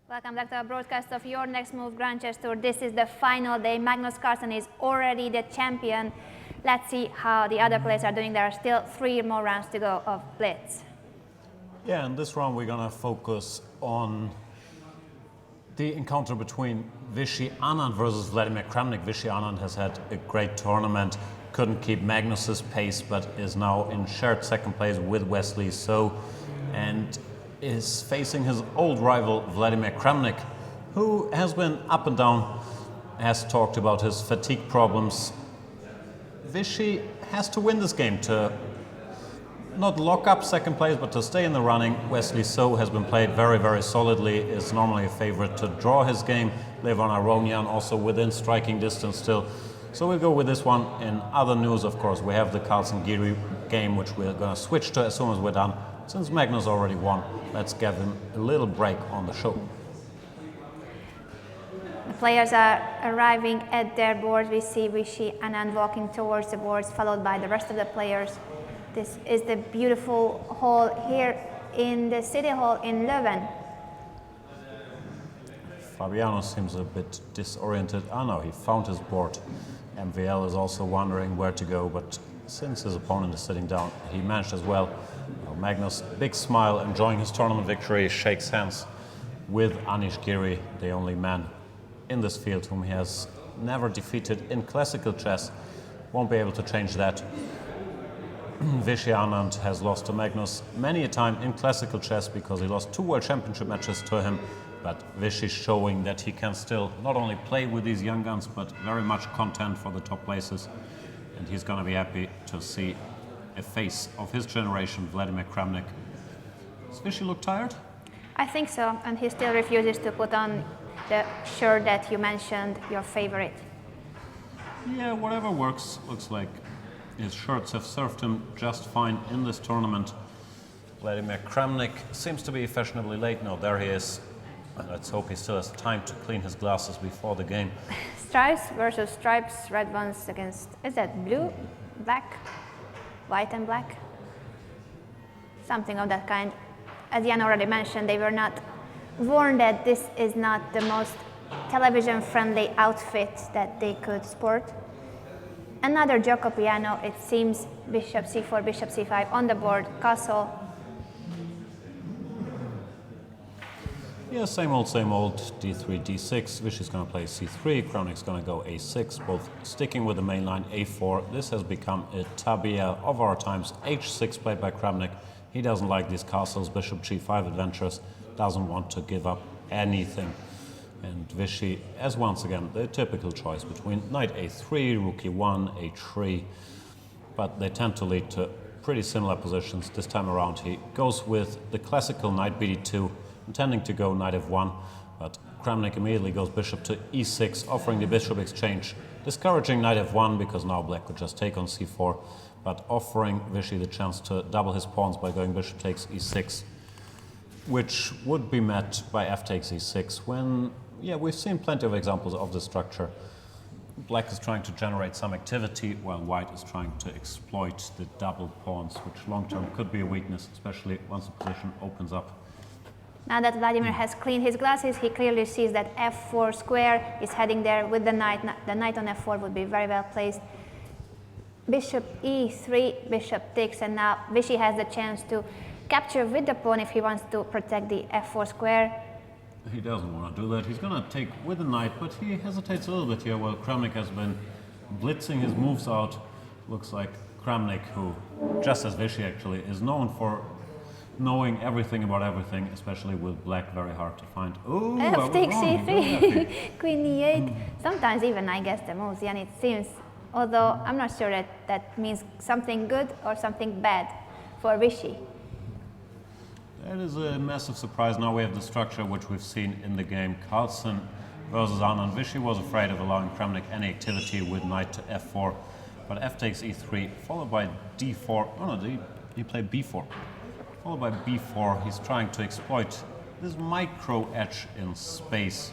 Welcome back to our broadcast of Your Next Move Grand Chess Tour. This is the final day. Magnus Carlsen is already the champion. Let's see how the other players are doing. There are still 3 more rounds to go of Blitz. Yeah, in this round we're going to focus on the encounter between Vishy Anand versus Vladimir Kramnik. Vishy Anand has had a great tournament, couldn't keep Magnus's pace, but is now in shared second place with Wesley So, and is facing his old rival Vladimir Kramnik, who has been up and down, has talked about his fatigue problems. Vishy has to win this game to not lock up second place, but to stay in the running. Wesley So has been played very, very solidly, is normally a favorite to draw his game. Levon Aronian also within striking distance still. So we'll go with this one. In other news, of course, we have the Carlsen Giri game, which we're going to switch to as soon as we're done. Since Magnus already won, let's give him a little break on the show. The players are arriving at their boards. We see Vishy Anand walking towards the boards, followed by the rest of the players. This is the beautiful hall here in the City Hall in Leuven. Fabiano seems a bit disoriented. Oh no, he found his board. MVL is also wondering where to go, but since his opponent is sitting down, he managed as well. Magnus, big smile, enjoying his tournament victory, shakes hands with Anish Giri, the only man in this field whom he has never defeated in classical chess. Won't be able to change that. Vishy Anand has lost to Magnus many a time in classical chess because he lost 2 World Championship matches to him, but Vishy showing that he can still not only play with these young guns, but very much contend for the top places. And he's going to be happy to see a face of his generation, Vladimir Kramnik. Does Vishy look tired? I think so, and he still refuses to put on the shirt that you mentioned, your favorite. Yeah, whatever works. Looks like his shirts have served him just fine in this tournament. Vladimir Kramnik seems to be fashionably late. No, there he is. Let's hope he still has time to clean his glasses before the game. Stripes versus stripes, red ones against, is that blue, black, white and black? Something of that kind. As Jan already mentioned, they were not warned that this is not the most television-friendly outfit that they could sport. Another Gioco piano, it seems, bishop c4, bishop c5 on the board, castle. Yeah, same old, d3, d6. Vishy's going to play c3, Kramnik's going to go a6, both sticking with the main line a4. This has become a tabia of our times. h6 played by Kramnik. He doesn't like these castles, bishop g5 adventures, doesn't want to give up anything. And Vishy has once again the typical choice between knight a3, rook e1, h3, but they tend to lead to pretty similar positions. This time around he goes with the classical knight bd2, intending to go knight f1, but Kramnik immediately goes bishop to e6, offering the bishop exchange, discouraging knight f1 because now black could just take on c4, but offering Vishy the chance to double his pawns by going bishop takes e6, which would be met by f takes e6 when, yeah, we've seen plenty of examples of this structure. Black is trying to generate some activity while white is trying to exploit the double pawns, which long term could be a weakness, especially once the position opens up. Now that Vladimir has cleaned his glasses, he clearly sees that f4 square is heading there with the knight. The knight on f4 would be very well placed. Bishop e3, bishop takes, and now Vishy has the chance to capture with the pawn if he wants to protect the f4 square. He doesn't want to do that. He's going to take with the knight, but he hesitates a little bit here while Kramnik has been blitzing his moves out. Looks like Kramnik, who, just as Vishy actually, is known for knowing everything about everything, especially with black, very hard to find. Ooh, f takes c3, queen e8. Sometimes even I guess the moves, and it seems, although I'm not sure that that means something good or something bad for Vishy. That is a massive surprise. Now we have the structure which we've seen in the game. Carlsen versus Anand. Vishy was afraid of allowing Kramnik any activity with knight to f4, but f takes e3, followed by d4. Oh no, he played b4. Followed by b4, he's trying to exploit this micro edge in space.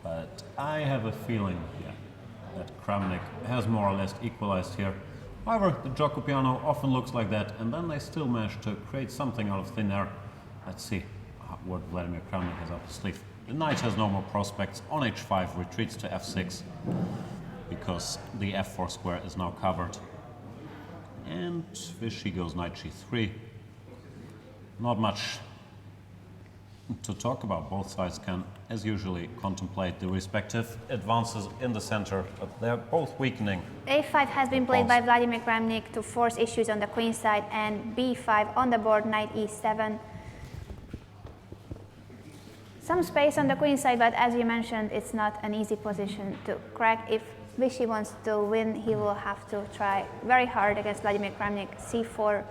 But I have a feeling, yeah, that Kramnik has more or less equalized here. However, the Gioco piano often looks like that, and then they still manage to create something out of thin air. Let's see what Vladimir Kramnik has up his sleeve. The knight has no more prospects. On h5, retreats to f6 because the f4 square is now covered. And Vichy goes knight g3. Not much to talk about. Both sides can, as usually, contemplate the respective advances in the center, but they're both weakening. a5 has been played by Vladimir Kramnik to force issues on the queen side, and b5 on the board, knight e7. Some space on the queen side, but as you mentioned, it's not an easy position to crack. If Vichy wants to win, he will have to try very hard against Vladimir Kramnik. c4.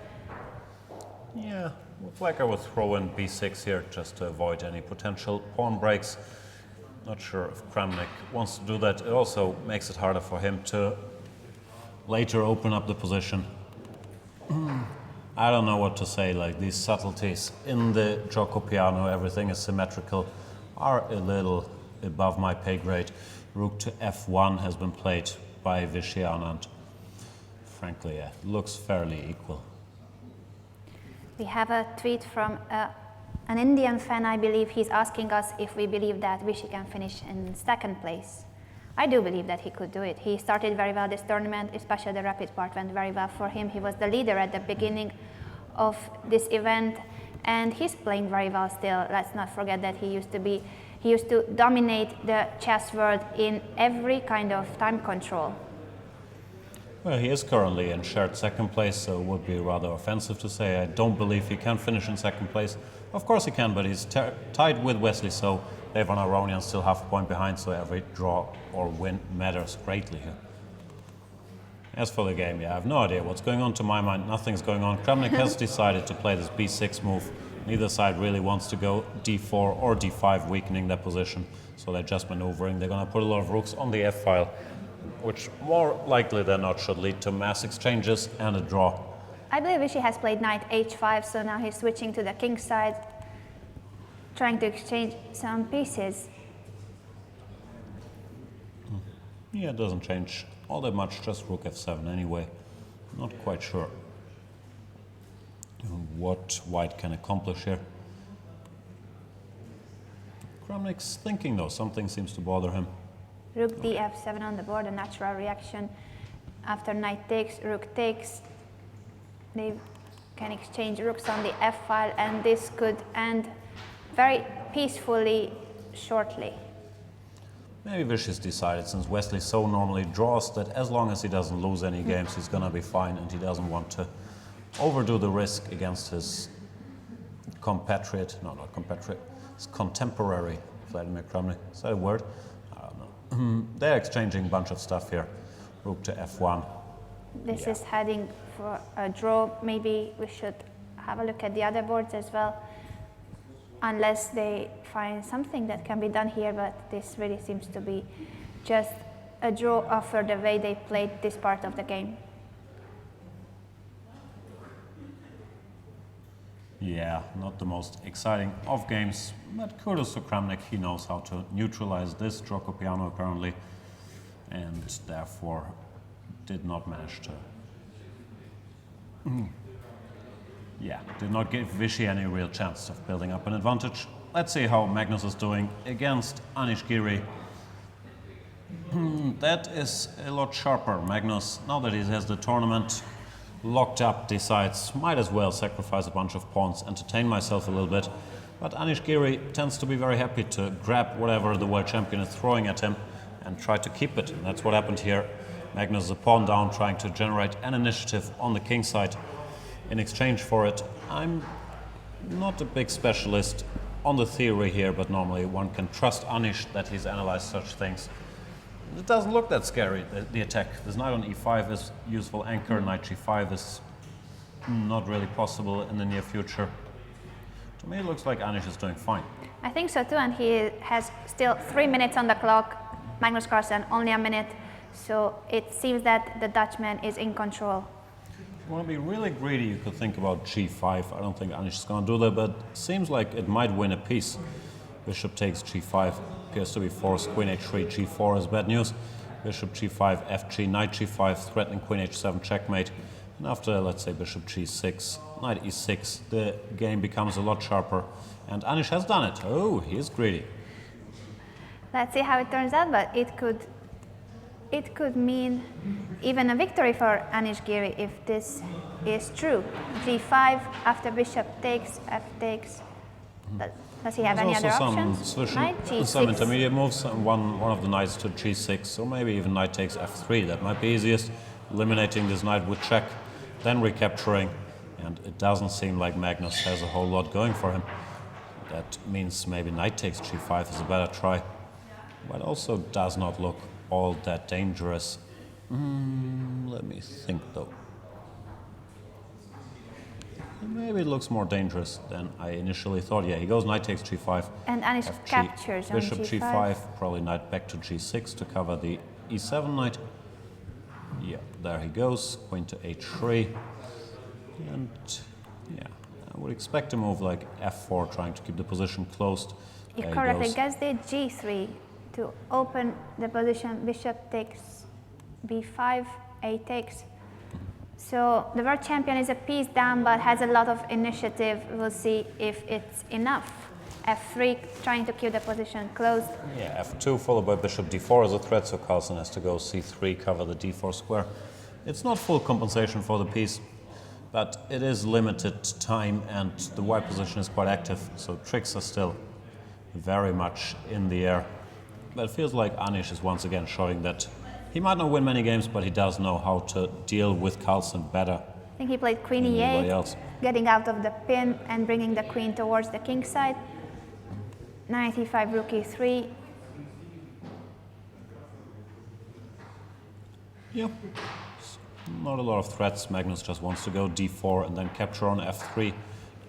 Yeah, looks like I would throw in b6 here just to avoid any potential pawn breaks. Not sure if Kramnik wants to do that. It also makes it harder for him to later open up the position. I don't know what to say, like these subtleties in the gioco piano, everything is symmetrical, are a little above my pay grade. Rook to f1 has been played by Vichy Anand. Frankly, yeah, looks fairly equal. We have a tweet from an Indian fan, I believe. He's asking us if we believe that Vichy can finish in second place. I do believe that he could do it. He started very well this tournament, especially the rapid part went very well for him. He was the leader at the beginning of this event, and he's playing very well still. Let's not forget that he used to dominate the chess world in every kind of time control. Well, he is currently in shared second place, so it would be rather offensive to say I don't believe he can finish in second place. Of course he can, but he's tied with Wesley, so Dave and Aronian still half a point behind, so every draw or win matters greatly here. As for the game, yeah, I have no idea what's going on. To my mind, nothing's going on. Kramnik has decided to play this b6 move. Neither side really wants to go d4 or d5, weakening their position, so they're just maneuvering. They're going to put a lot of rooks on the f-file, which more likely than not should lead to mass exchanges and a draw. I believe Vichy has played knight h5, so now he's switching to the king side, trying to exchange some pieces. Yeah, it doesn't change all that much, just rook f7 anyway. Not quite sure what white can accomplish here. Kramnik's thinking though, something seems to bother him. Rook df7 on the board, a natural reaction. After knight takes, rook takes. They can exchange rooks on the f-file, and this could end very peacefully shortly. Maybe Vichy's decided, since Wesley so normally draws, that as long as he doesn't lose any games, he's gonna be fine, and he doesn't want to overdo the risk against his compatriot, no, not compatriot, his contemporary, Vladimir Kramnik. Is that a word? I don't know. They're exchanging a bunch of stuff here. Rook to f1. This is heading for a draw. Maybe we should have a look at the other boards as well, unless they find something that can be done here, but this really seems to be just a draw after the way they played this part of the game. Yeah, not the most exciting of games, but kudos to Kramnik. He knows how to neutralize this gioco piano apparently, and therefore did not manage to did not give Vichy any real chance of building up an advantage. Let's see how Magnus is doing against Anish Giri. That is a lot sharper. Magnus, now that he has the tournament locked up, decides might as well sacrifice a bunch of pawns, entertain myself a little bit. But Anish Giri tends to be very happy to grab whatever the world champion is throwing at him and try to keep it. And that's what happened here. Magnus is a pawn down, trying to generate an initiative on the king side. In exchange for it, I'm not a big specialist on the theory here, but normally one can trust Anish that he's analyzed such things. It doesn't look that scary, the attack. This knight on e5 is useful anchor, knight g5 is not really possible in the near future. To me, it looks like Anish is doing fine. I think so too, and he has still 3 minutes on the clock. Magnus Carlsen only a minute, so it seems that the Dutchman is in control. If you want to be really greedy, you could think about g5. I don't think Anish is going to do that, but it seems like it might win a piece. Bishop takes g5, appears to be forced. Queen h3, g4 is bad news. Bishop g5, fg, knight g5, threatening queen h7, checkmate. And after, let's say, bishop g6, knight e6, the game becomes a lot sharper. And Anish has done it. Oh, he is greedy. Let's see how it turns out, but it could mean even a victory for Anish Giri if this is true. G5 after bishop takes, f takes. Does he have any other options? Knight G6. Some intermediate moves, and one of the knights to G6, or maybe even knight takes f3. That might be easiest, eliminating this knight with check, then recapturing. And it doesn't seem like Magnus has a whole lot going for him. That means maybe knight takes G5 is a better try, but also does not look all that dangerous. Let me think though. Maybe it looks more dangerous than I initially thought. Yeah, he goes knight takes G5. And Anish captures on Bishop G5. G5, probably knight back to G6 to cover the E7 knight. Yeah, there he goes, queen to H3. And yeah, I would expect a move like F4, trying to keep the position closed. You There he correctly goes. guessed it. G3 to open the position. Bishop takes B5, A takes. So the world champion is a piece down, but has a lot of initiative. We'll see if it's enough. F3, trying to keep the position closed. Yeah, F2 followed by Bishop D4 as a threat, so Carlsen has to go C3, cover the D4 square. It's not full compensation for the piece, but it is limited time and the white position is quite active, so tricks are still very much in the air. But it feels like Anish is once again showing that he might not win many games, but he does know how to deal with Carlsen better I think he played queen than anybody E8, else. getting out of the pin and bringing the queen towards the king side. Knight E5, rook E3. Yep. Not a lot of threats. Magnus just wants to go D4 and then capture on F3.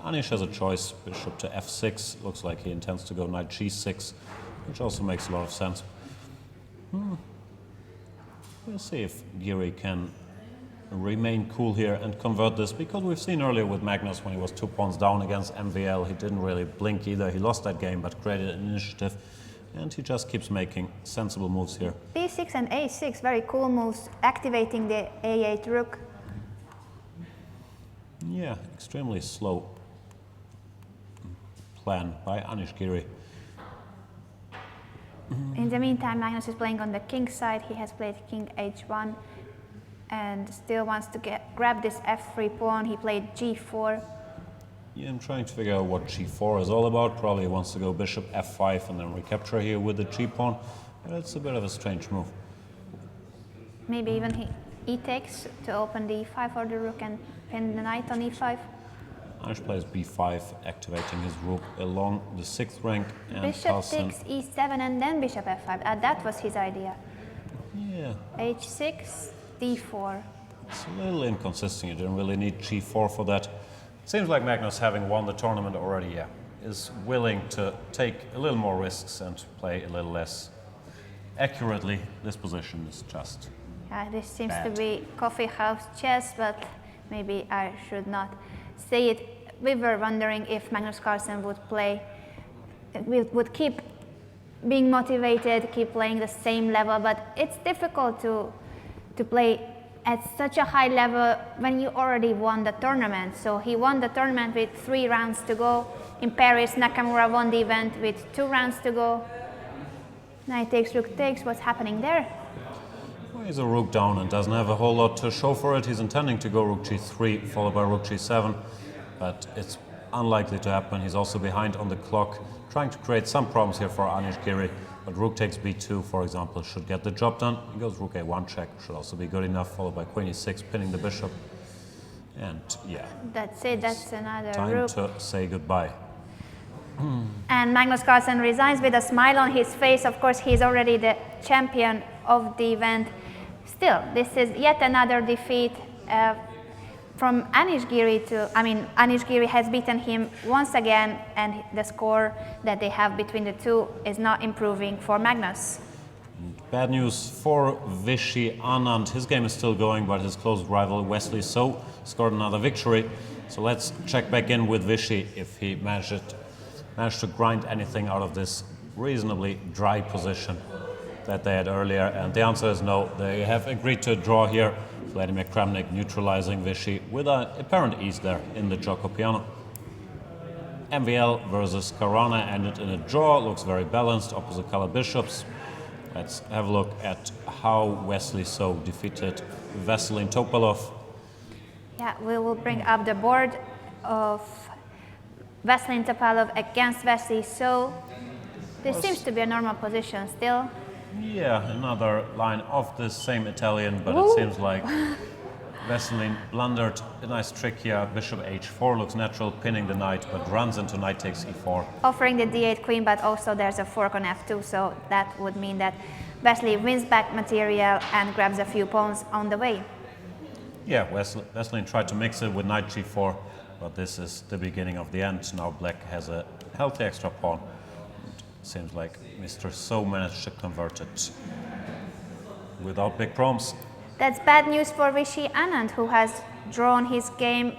Anish has a choice. Bishop to F6. Looks like he intends to go knight G6, which also makes a lot of sense. We'll see if Giri can remain cool here and convert this, because we've seen earlier with Magnus when he was 2 pawns down against MVL, he didn't really blink either. He lost that game but created an initiative, and he just keeps making sensible moves here. B6 and A6, very cool moves, activating the A8 rook. Yeah, extremely slow plan by Anish Giri. In the meantime, Magnus is playing on the king side. He has played king H1 and still wants to grab this F3 pawn. He played G4. Yeah, I'm trying to figure out what G4 is all about. Probably wants to go bishop F5 and then recapture here with the G pawn. But it's a bit of a strange move. Maybe even he E takes to open the E5 for the rook and pin the knight on E5. Anish plays B5, activating his rook along the 6th rank, and Bishop Carlsen. takes E7 and then bishop F5. That was his idea. Yeah, H6, D4. it's a little inconsistent. You didn't really need G4 for that. Seems like Magnus, having won the tournament already, is willing to take a little more risks and play a little less accurately. This position is just This seems bad. to be coffee house chess, but maybe I should not say it. We were wondering if Magnus Carlsen would keep being motivated, keep playing the same level, but it's difficult to play at such a high level when you already won the tournament. So he won the tournament with 3 rounds to go. In Paris, Nakamura won the event with 2 rounds to go. Knight takes, rook takes. What's happening there? Well, he's a rook down and doesn't have a whole lot to show for it. He's intending to go rook G3 followed by rook G7, but it's unlikely to happen. He's also behind on the clock, trying to create some problems here for Anish Giri. But rook takes B2, for example, should get the job done. He goes rook A1 check, should also be good enough, followed by queen E6, pinning the bishop. And yeah, That's it. That's another time rook. to say goodbye. And Magnus Carlsen resigns with a smile on his face. Of course, he's already the champion of the event. Still, this is yet another defeat from Anish Giri Anish Giri has beaten him once again, and the score that they have between the two is not improving for Magnus. Bad news for Vishy Anand. His game is still going, but his close rival Wesley So scored another victory. So let's check back in with Vishy if he managed to grind anything out of this reasonably dry position that they had earlier. And the answer is no. They have agreed to a draw here. Vladimir Kramnik neutralizing Vishy with an apparent ease there in the Gioco Piano. MVL versus Karana ended in a draw. Looks very balanced, opposite color bishops. Let's have a look at how Wesley So defeated Vasilin Topalov. Yeah, we will bring up the board of Vasilin Topalov against Wesley So. This seems to be a normal position still. Yeah, another line of the same Italian, but it seems like Vasilin blundered a nice trick here. Bishop h4 looks natural, pinning the knight, but runs into knight takes e4. Offering the d8 queen, but also there's a fork on f2, so that would mean that Wesley wins back material and grabs a few pawns on the way. Yeah, Vasilin tried to mix it with knight g4, but this is the beginning of the end. Now black has a healthy extra pawn. Seems like Mr. So managed to convert it without big problems. That's bad news for Vishy Anand, who has drawn his game.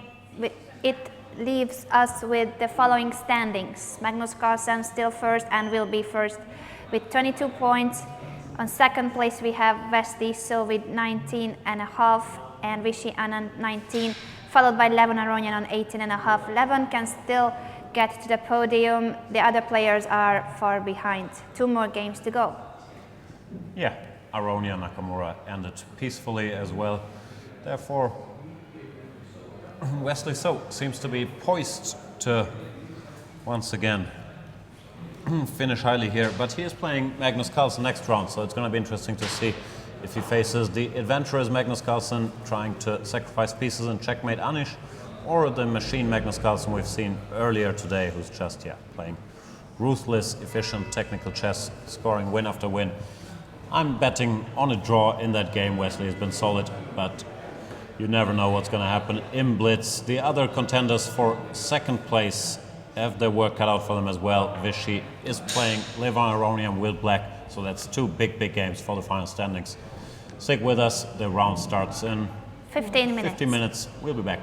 It leaves us with the following standings. Magnus Carlsen still first and will be first with 22 points. On second place we have Wesley So with 19.5 and Vishy Anand 19, followed by Levon Aronian on 18.5. Levon can still get to the podium. The other players are far behind. 2 more games to go. Yeah, Aronia Nakamura ended peacefully as well. Therefore, Wesley So seems to be poised to once again finish highly here, but he is playing Magnus Carlsen next round, so it's going to be interesting to see if he faces the adventurous Magnus Carlsen trying to sacrifice pieces and checkmate Anish, or the machine Magnus Carlsen we've seen earlier today, who's just playing ruthless, efficient, technical chess, scoring win after win. I'm betting on a draw in that game. Wesley has been solid, but you never know what's going to happen in Blitz. The other contenders for second place have their work cut out for them as well. Vishy is playing Levon Aronian with black, so that's 2 big games for the final standings. Stick with us. The round starts in 15 minutes. 15 minutes. We'll be back.